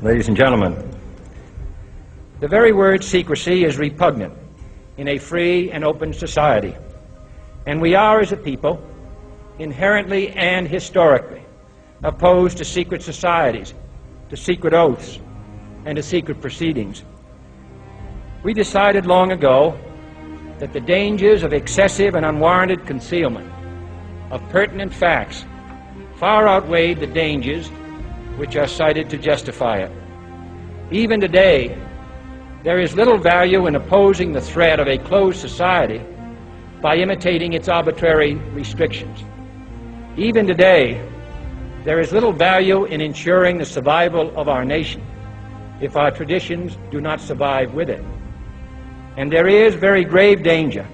Ladies and gentlemen, the very word secrecy is repugnant in a free and open society, and we are, as a people, inherently and historically opposed to secret societies, to secret oaths, and to secret proceedings. We decided long ago that the dangers of excessive and unwarranted concealment of pertinent facts far outweighed the dangers which are cited to justify it. Even today, there is little value in opposing the threat of a closed society by imitating its arbitrary restrictions. Even today, there is little value in ensuring the survival of our nation if our traditions do not survive with it. And there is very grave danger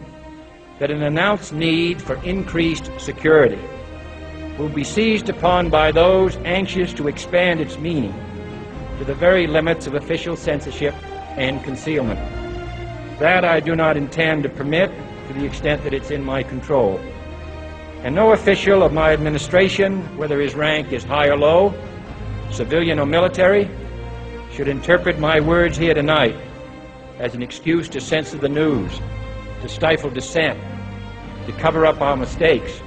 that an announced need for increased security will be seized upon by those anxious to expand its meaning to the very limits of official censorship and concealment. That I do not intend to permit to the extent that it's in my control. And no official of my administration, whether his rank is high or low, civilian or military, should interpret my words here tonight as an excuse to censor the news, to stifle dissent, to cover up our mistakes,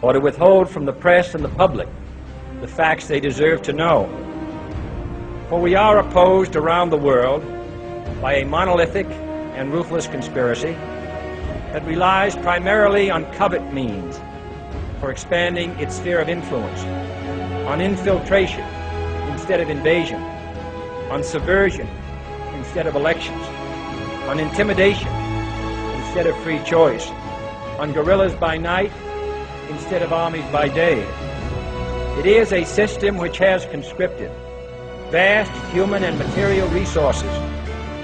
or to withhold from the press and the public the facts they deserve to know. For we are opposed around the world by a monolithic and ruthless conspiracy that relies primarily on covert means for expanding its sphere of influence, on infiltration instead of invasion, on subversion instead of elections, on intimidation instead of free choice, on guerrillas by night instead of armies by day. It is a system which has conscripted vast human and material resources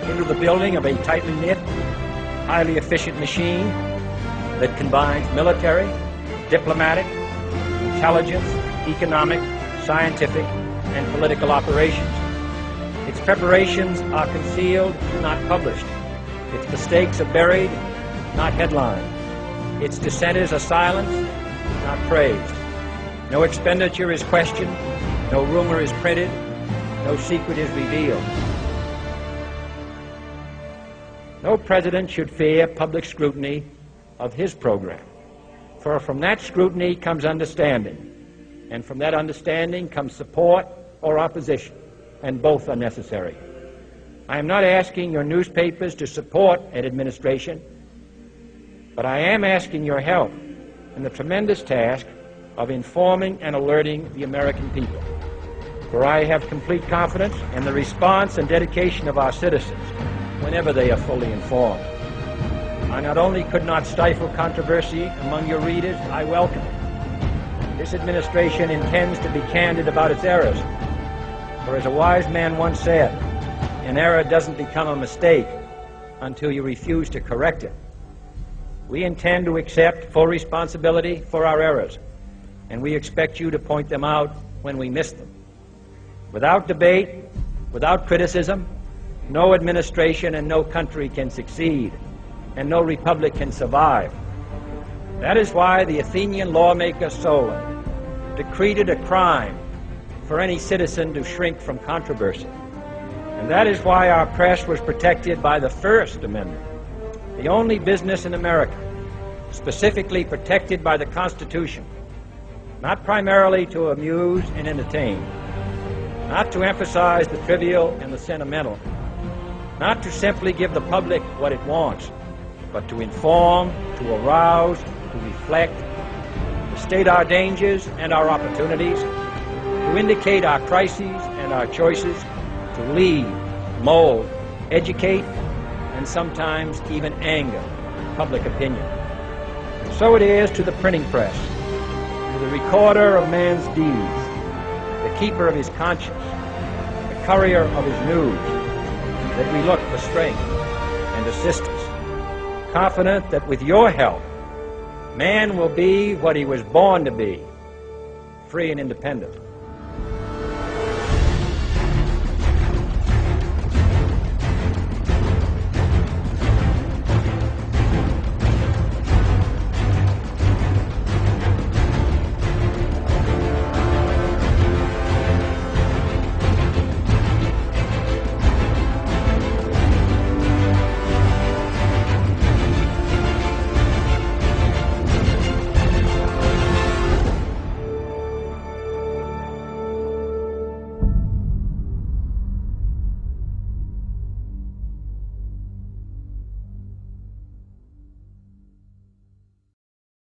into the building of a tightly knit, highly efficient machine that combines military, diplomatic, intelligence, economic, scientific, and political operations. Its preparations are concealed, not published. Its mistakes are buried, not headlined. Its dissenters are silenced, not praised. No expenditure is questioned, no rumor is printed, no secret is revealed. No president should fear public scrutiny of his program, for from that scrutiny comes understanding, and from that understanding comes support or opposition, and both are necessary. I am not asking your newspapers to support an administration, but I am asking your help in the tremendous task of informing and alerting the American people. For I have complete confidence in the response and dedication of our citizens whenever they are fully informed. I not only could not stifle controversy among your readers, I welcome it. This administration intends to be candid about its errors. For as a wise man once said, an error doesn't become a mistake until you refuse to correct it. We intend to accept full responsibility for our errors, and we expect you to point them out when we miss them. Without debate, without criticism, no administration and no country can succeed, and no republic can survive. That is why the Athenian lawmaker Solon decreed it a crime for any citizen to shrink from controversy. And that is why our press was protected by the First Amendment, the only business in America specifically protected by the Constitution, not primarily to amuse and entertain, not to emphasize the trivial and the sentimental, not to simply give the public what it wants, but to inform, to arouse, to reflect, to state our dangers and our opportunities, to indicate our crises and our choices, to lead, mold, educate, and sometimes even anger public opinion. And so it is to the printing press, to the recorder of man's deeds, the keeper of his conscience, the courier of his news, that we look for strength and assistance, confident that with your help, man will be what he was born to be, free and independent.